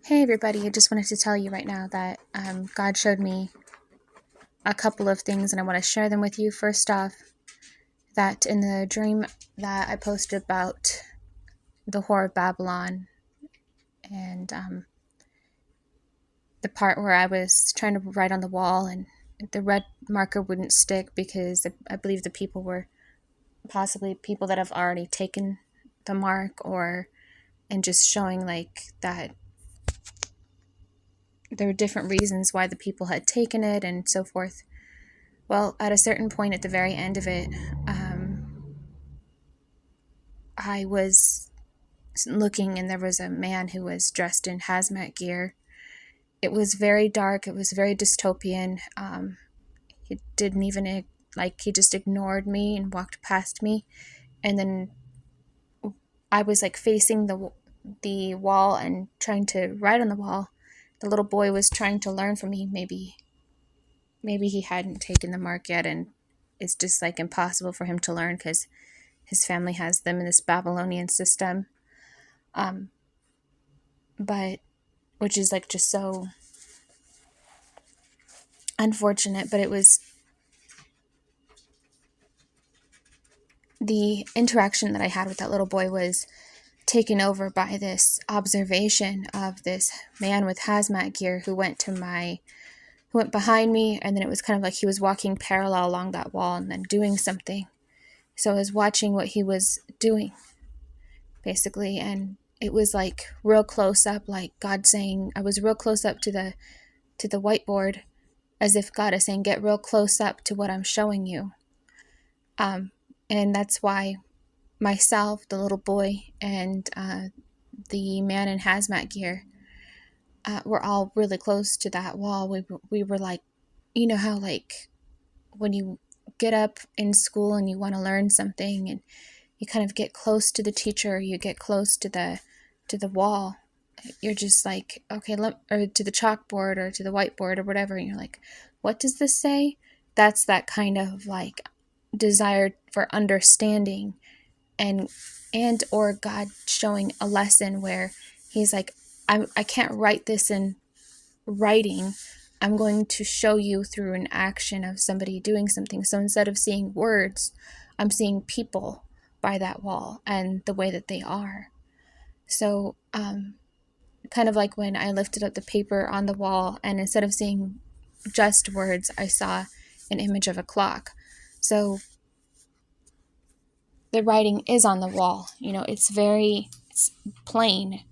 Hey everybody, I just wanted to tell you right now that God showed me a couple of things and I want to share them with you. First off, that in the dream that I posted about the Whore of Babylon and the part where I was trying to write on the wall and the red marker wouldn't stick because I believe the people were possibly people that have already taken the mark, or and just showing like that there were different reasons why the people had taken it and so forth. Well, at a certain point at the very end of it, I was looking and there was a man who was dressed in hazmat gear. It was very dark. It was very dystopian. He didn't even, he just ignored me and walked past me. And then I was like facing the wall and trying to write on the wall. The little boy was trying to learn from me. Maybe he hadn't taken the mark yet, and it's just like impossible for him to learn because his family has them in this Babylonian system. But which is like just so unfortunate. But it was the interaction that I had with that little boy was taken over by this observation of this man with hazmat gear who went behind me, and then it was kind of like he was walking parallel along that wall and then doing something. So I was watching what he was doing, basically, and it was like real close up, like God saying, I was real close up to the whiteboard, as if God is saying, get real close up to what I'm showing you. And that's why myself, the little boy, and the man in hazmat gear were all really close to that wall. We were like, you know how like when you get up in school and you want to learn something and you kind of get close to the teacher, you get close to the wall, you're just like, okay, or to the chalkboard or to the whiteboard or whatever, and you're like, what does this say? That's that kind of like desire for understanding and or God showing a lesson where he's like, I can't write this in writing. I'm going to show you through an action of somebody doing something. So instead of seeing words, I'm seeing people by that wall and the way that they are. So kind of like when I lifted up the paper on the wall, and instead of seeing just words, I saw an image of a clock. So the writing is on the wall. It's plain.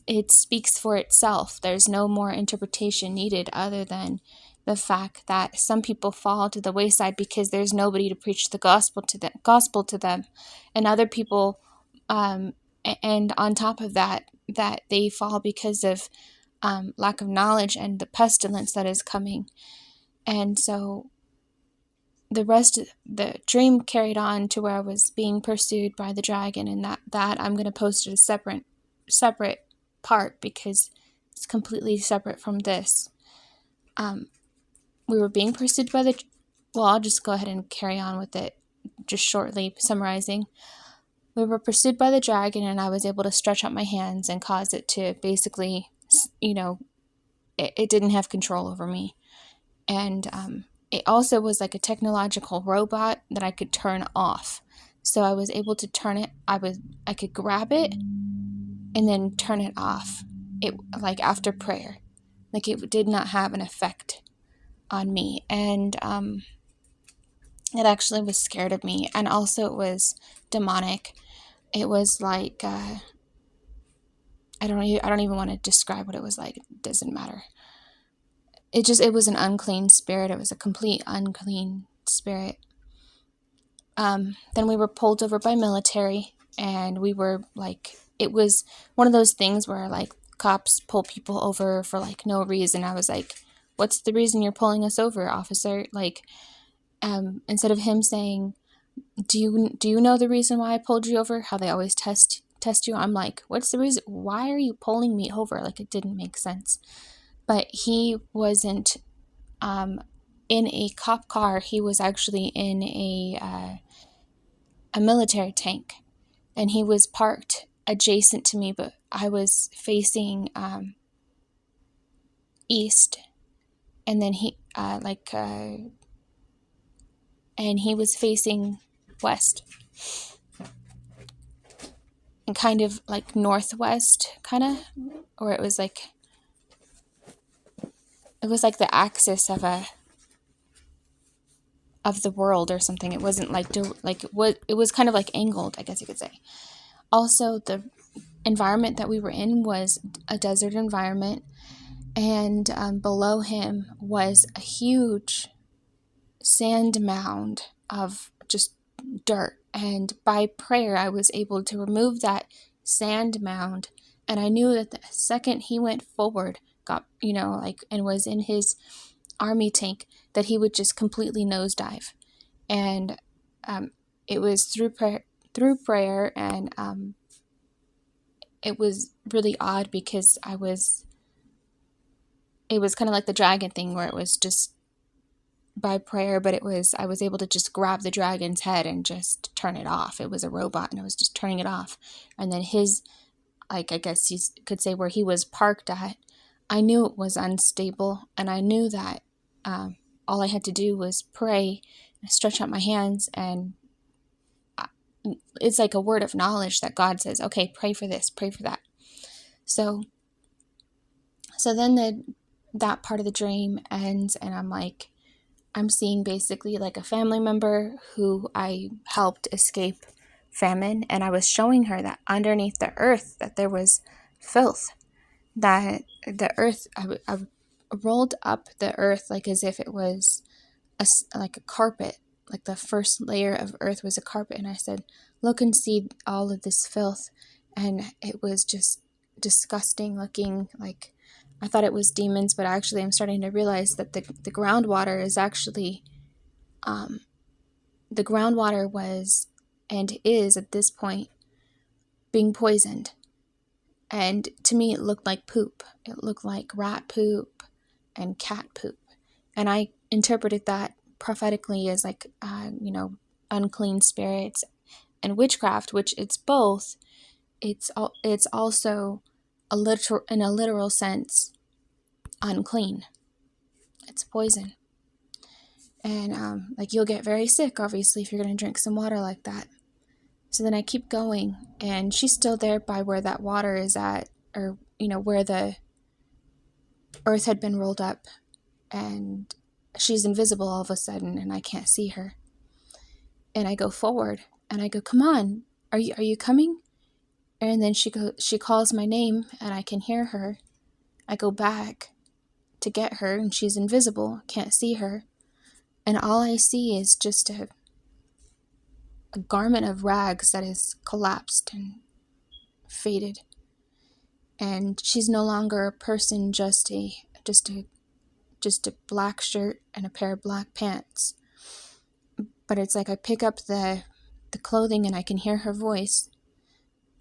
It speaks for itself. There's no more interpretation needed other than the fact that some people fall to the wayside because there's nobody to preach the gospel to them, and other people, and on top of that they fall because of lack of knowledge and the pestilence that is coming. And so the rest of the dream carried on to where I was being pursued by the dragon, and that I'm going to post it a separate part because it's completely separate from this. We were being pursued by I'll just go ahead and carry on with it, just shortly summarizing. We were pursued by the dragon, and I was able to stretch out my hands and cause it to basically, it didn't have control over me. And it also was like a technological robot that I could turn off. So I was able to turn it, I could grab it and then turn it off. It like after prayer. Like it did not have an effect on me. And it actually was scared of me. And also it was demonic. It was like I don't even want to describe what it was like. It doesn't matter. It was an unclean spirit. It was a complete unclean spirit. Then we were pulled over by military, and we were like, it was one of those things where like cops pull people over for like no reason. I was like, what's the reason you're pulling us over, officer? Like, instead of him saying, do you know the reason why I pulled you over? How they always test you. I'm like, what's the reason? Why are you pulling me over? Like, it didn't make sense. But he wasn't in a cop car. He was actually in a military tank, and he was parked adjacent to me, but I was facing east, and then and he was facing west, and kind of like northwest, or it was like the axis of the world or something. It wasn't like it was kind of like angled, I guess you could say. Also, the environment that we were in was a desert environment, and below him was a huge sand mound of just dirt. And by prayer, I was able to remove that sand mound. And I knew that the second he went forward, and was in his army tank, that he would just completely nosedive. And it was through prayer, and it was really odd because it was kind of like the dragon thing, where it was just by prayer, but I was able to just grab the dragon's head and just turn it off. It was a robot, and I was just turning it off. And then his, I guess you could say, where he was parked at, I knew it was unstable, and I knew that all I had to do was pray, stretch out my hands, and it's like a word of knowledge that God says, okay, pray for this, pray for that. So then that part of the dream ends, and I'm seeing basically like a family member who I helped escape famine, and I was showing her that underneath the earth that there was filth, that the earth, I rolled up the earth like as if it was like a carpet, like the first layer of earth was a carpet, and I said, look and see all of this filth. And it was just disgusting looking. Like, I thought it was demons, but actually I'm starting to realize that the groundwater is actually, the groundwater was and is at this point being poisoned. And to me, it looked like poop. It looked like rat poop and cat poop. And I interpreted that prophetically as like, unclean spirits and witchcraft, which it's both. It's also in a literal sense, unclean. It's poison. And you'll get very sick, obviously, if you're going to drink some water like that. So then I keep going, and she's still there by where that water is at, or, where the earth had been rolled up, and she's invisible all of a sudden, and I can't see her. And I go forward, and I go, come on, are you coming? And then she calls my name, and I can hear her. I go back to get her, and she's invisible, can't see her. And all I see is just a garment of rags that is collapsed and faded. And she's no longer a person, just a black shirt and a pair of black pants. But it's like I pick up the clothing, and I can hear her voice.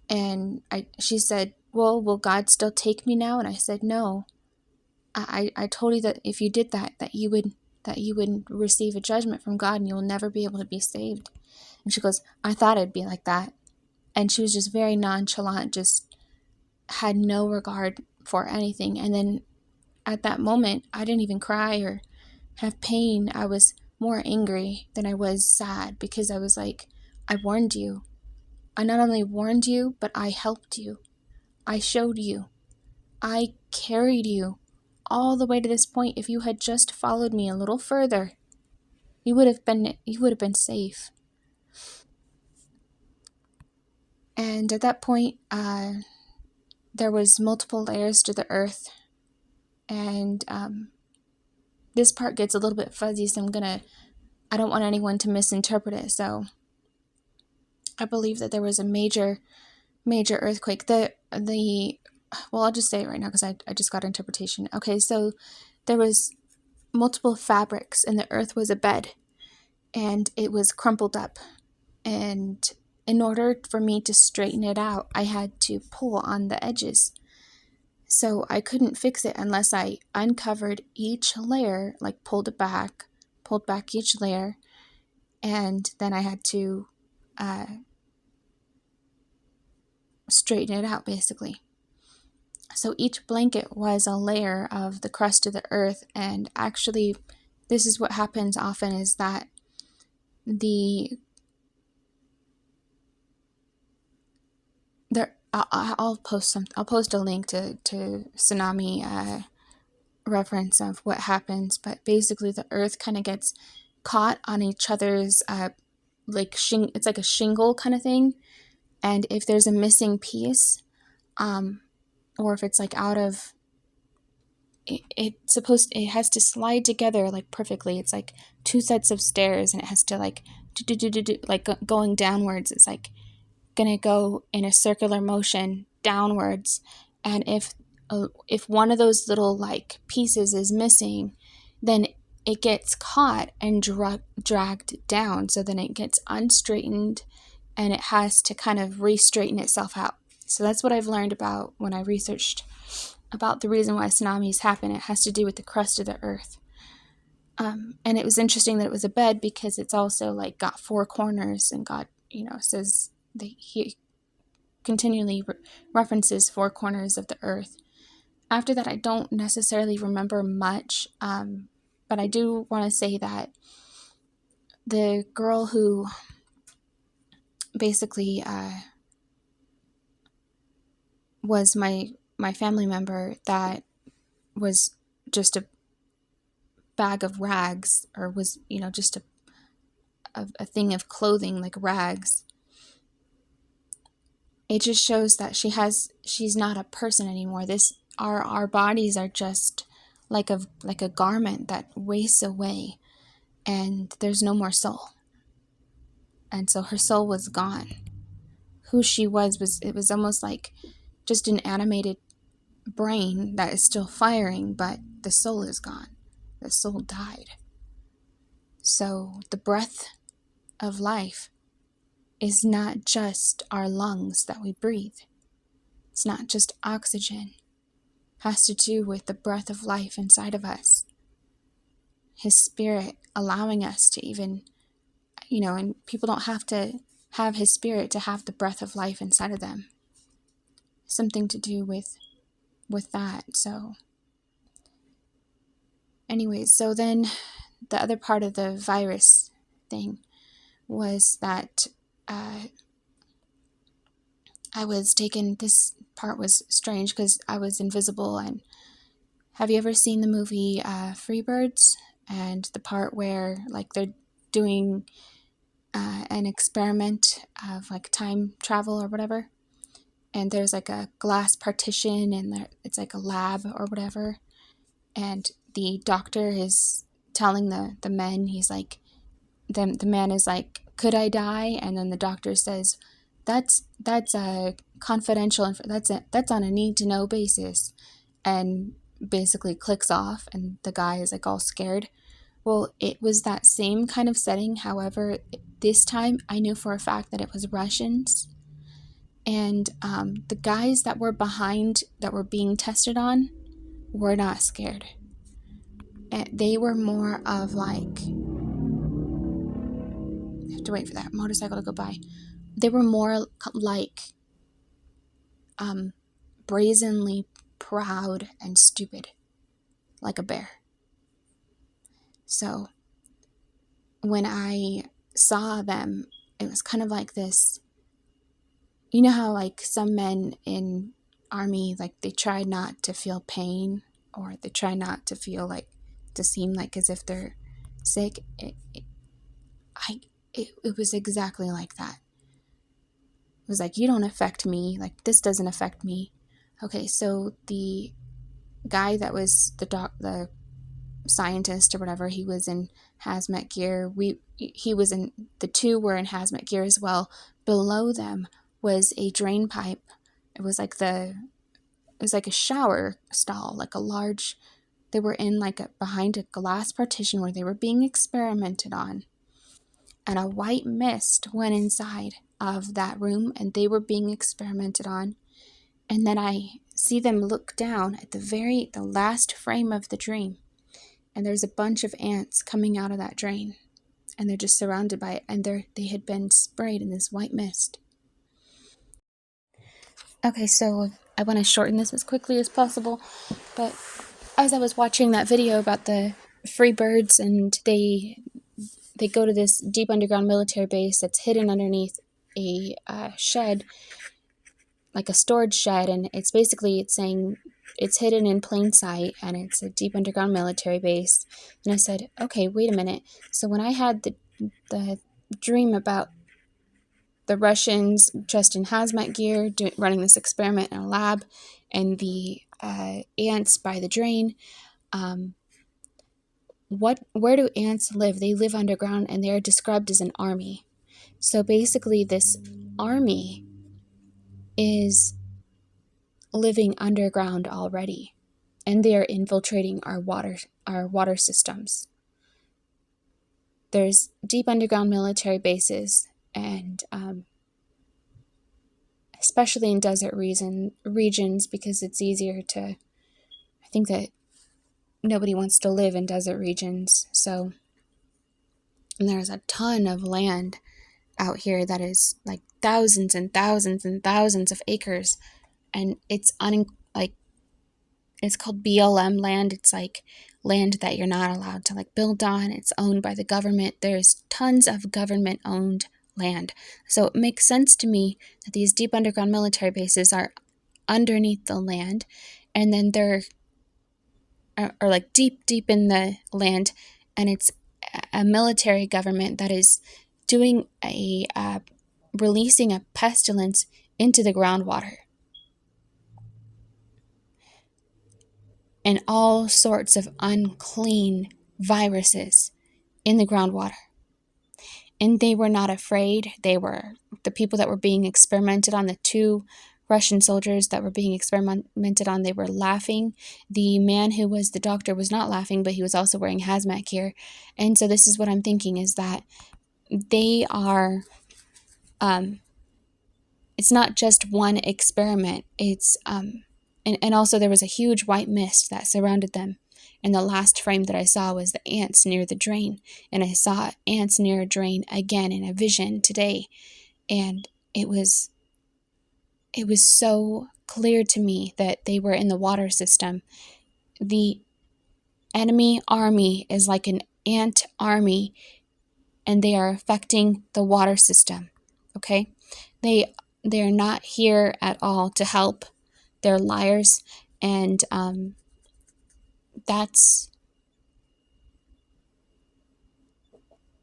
And she said, well, will God still take me now? And I said, no. I told you that if you did that you would receive a judgment from God, and you will never be able to be saved. And she goes, I thought it'd be like that. And she was just very nonchalant, just had no regard for anything. And then at that moment, I didn't even cry or have pain. I was more angry than I was sad, because I was like, I warned you. I not only warned you, but I helped you. I showed you. I carried you all the way to this point. If you had just followed me a little further, you would have been safe. And at that point, there was multiple layers to the earth. And this part gets a little bit fuzzy, so I don't want anyone to misinterpret it. So I believe that there was a major earthquake. Well, I'll just say it right now because I just got interpretation. Okay, so there was multiple fabrics, and the earth was a bed, and it was crumpled up. And in order for me to straighten it out, I had to pull on the edges. So I couldn't fix it unless I uncovered each layer, like pulled back each layer, and then I had to straighten it out, basically. So each blanket was a layer of the crust of the earth. And actually, this is what happens often, is that the there I'll post a link to tsunami reference of what happens, but basically the earth kind of gets caught on each other's it's like a shingle kind of thing, and if there's a missing piece, or if it's like out of it has to slide together like perfectly. It's like two sets of stairs, and it has to like like going downwards. It's like gonna go in a circular motion downwards, and if one of those little like pieces is missing, then it gets caught and dragged down. So then it gets unstraightened, and it has to kind of re-straighten itself out. So that's what I've learned about when I researched about the reason why tsunamis happen. It has to do with the crust of the earth. And it was interesting that it was a bed, because it's also like got four corners, and God, says that he continually references four corners of the earth. After that, I don't necessarily remember much, but I do want to say that the girl who basically was my family member, that was just a bag of rags, or was just a thing of clothing, like rags. It just shows that she's not a person anymore. Our bodies are just like a garment that wastes away, and there's no more soul. And so her soul was gone. Who she was it was almost like just an animated brain that is still firing, but the soul is gone. The soul died. So the breath of life is not just our lungs that we breathe. It's not just oxygen. It has to do with the breath of life inside of us. His spirit allowing us to even, and people don't have to have his spirit to have the breath of life inside of them. Something to do with that. So anyways, so then the other part of the virus thing was that I was taken, this part was strange because I was invisible. And have you ever seen the movie Freebirds? And the part where like they're doing an experiment of like time travel or whatever, and there's like a glass partition, and it's like a lab or whatever, and the doctor is telling the men, he's like, the man is like, could I die? And then the doctor says, that's a confidential, that's on a need to know basis, and basically clicks off, and the guy is like all scared. Well, it was that same kind of setting. However, this time I knew for a fact that it was Russians, and the guys that were behind, that were being tested on, were not scared. And they were more of like, I have to wait for that motorcycle to go by. They were more like brazenly proud and stupid, like a bear. So when I saw them, it was kind of like this, you know how like some men in army, like they try not to feel pain, or they try not to feel like, to seem like as if they're sick. It was exactly like that. It was like, you don't affect me, like this doesn't affect me. Okay, so the guy that was the scientist or whatever, he was in hazmat gear. The two were in hazmat gear as well. Below them was a drain pipe. It was like a shower stall, like a large, they were in like behind a glass partition where they were being experimented on. And a white mist went inside of that room, and they were being experimented on. And then I see them look down at the last frame of the dream, and there's a bunch of ants coming out of that drain, and they're just surrounded by it, and they had been sprayed in this white mist. Okay, so I want to shorten this as quickly as possible, but as I was watching that video about the free birds, and they go to this deep underground military base that's hidden underneath a shed, like a storage shed, and it's saying it's hidden in plain sight, and it's a deep underground military base. And I said, okay, wait a minute. So when I had the dream about the Russians dressed in hazmat gear running this experiment in a lab, and the ants by the drain, where do ants live? They live underground, and they are described as an army. So basically, this army is living underground already, and they are infiltrating our water systems. There's deep underground military bases, and especially in desert regions, because it's easier to, I think that nobody wants to live in desert regions. So, and there's a ton of land out here that is like thousands and thousands and thousands of acres, and it's it's called BLM land. It's like land that you're not allowed to like build on. It's owned by the government. There's tons of government owned land. So it makes sense to me that these deep underground military bases are underneath the land, and then they're are like deep in the land, and it's a military government that is doing releasing a pestilence into the groundwater, and all sorts of unclean viruses in the groundwater. And they were not afraid. The people that were being experimented on, the 2 Russian soldiers that were being experimented on, they were laughing. The man who was the doctor was not laughing, but he was also wearing hazmat gear. And so this is what I'm thinking, is that they are, it's not just one experiment. It's, and also there was a huge white mist that surrounded them. And the last frame that I saw was the ants near the drain. And I saw ants near a drain again in a vision today. And it was so clear to me that they were in the water system. The enemy army is like an ant army, and they are affecting the water system. Okay? They are not here at all to help. They're liars, and that's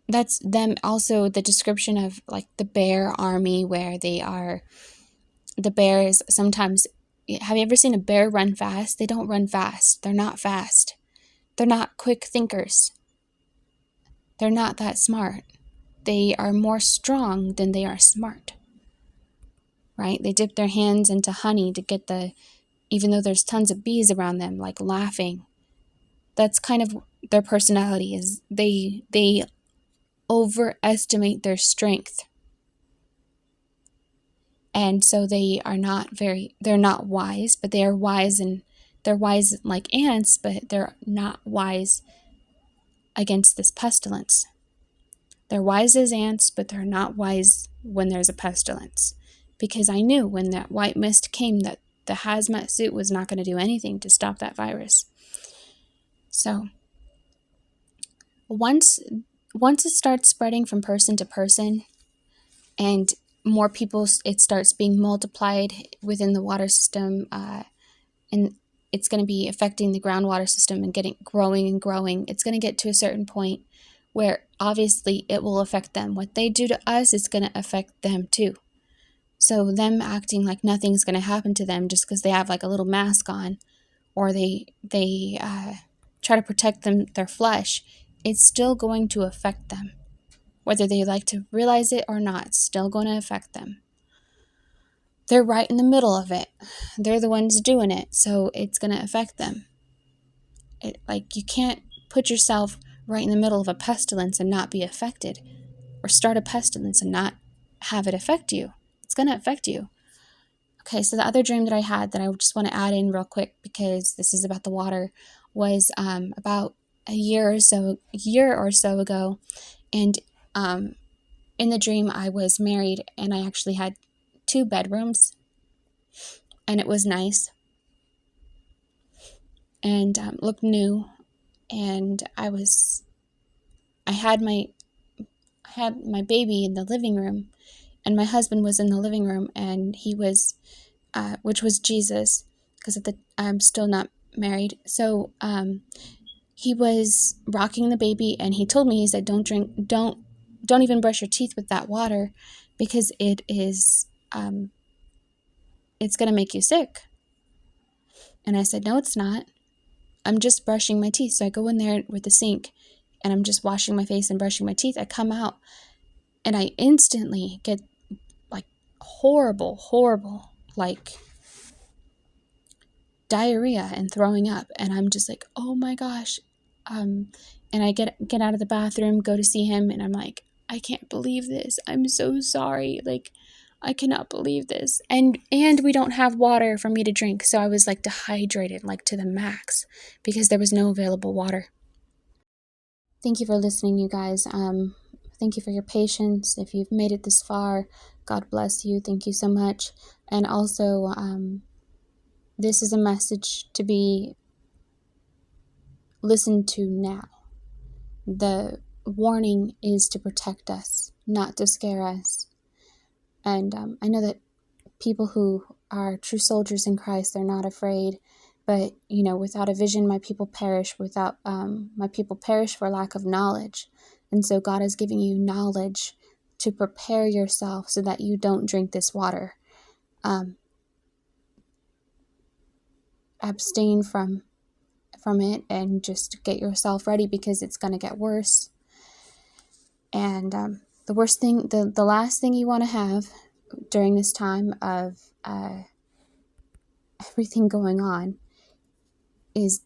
them. Also, the description of like the bear army, where the bears sometimes, have you ever seen a bear run fast? They don't run fast. They're not fast. They're not quick thinkers. They're not that smart. They are more strong than they are smart, right? They dip their hands into honey to get even though there's tons of bees around them, like laughing. That's kind of their personality, is they overestimate their strength. And so they're not wise, but they are wise, and they're wise like ants, but they're not wise against this pestilence. They're wise as ants, but they're not wise when there's a pestilence. Because I knew when that white mist came that the hazmat suit was not going to do anything to stop that virus. So once it starts spreading from person to person, and more people, it starts being multiplied within the water system, and it's going to be affecting the groundwater system and growing and growing. It's going to get to a certain point where obviously it will affect them. What they do to us is going to affect them too. So them acting like nothing's going to happen to them just because they have like a little mask on, or they try to protect their flesh, it's still going to affect them. Whether they like to realize it or not, it's still going to affect them. They're right in the middle of it. They're the ones doing it, so it's going to affect them. You can't put yourself right in the middle of a pestilence and not be affected, or start a pestilence and not have it affect you. It's going to affect you. Okay, so the other dream that I had that I just want to add in real quick, because this is about the water, was about a year or so ago, and in the dream I was married, and I actually had 2 bedrooms, and it was nice and looked new. And I had my baby in the living room, and my husband was in the living room, and he was, which was Jesus, because I'm still not married. So he was rocking the baby, and he told me, he said, don't even brush your teeth with that water, because it's going to make you sick. And I said, no, it's not. I'm just brushing my teeth. So I go in there with the sink, and I'm just washing my face and brushing my teeth. I come out, and I instantly get like horrible, like diarrhea and throwing up. And I'm just like, oh my gosh. And I get out of the bathroom, go to see him, and I'm like, I can't believe this. I'm so sorry. Like, I cannot believe this. And we don't have water for me to drink. So I was like dehydrated, like to the max, because there was no available water. Thank you for listening, you guys. Thank you for your patience. If you've made it this far, God bless you. Thank you so much. And also, this is a message to be listened to now. The warning is to protect us, not to scare us. And I know that people who are true soldiers in Christ, they're not afraid. But, without a vision, my people perish. My people perish for lack of knowledge. And so God is giving you knowledge to prepare yourself so that you don't drink this water. Abstain from it and just get yourself ready, because it's going to get worse. And the worst thing, the last thing you want to have during this time of everything going on is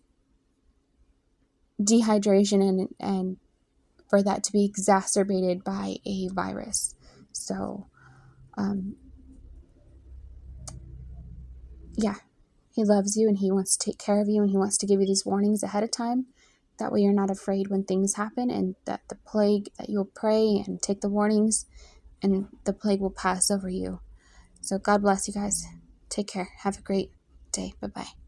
dehydration, and for that to be exacerbated by a virus. So, yeah, he loves you, and he wants to take care of you, and he wants to give you these warnings ahead of time. That way you're not afraid when things happen, and that you'll pray and take the warnings, and the plague will pass over you. So God bless you guys. Take care. Have a great day. Bye-bye.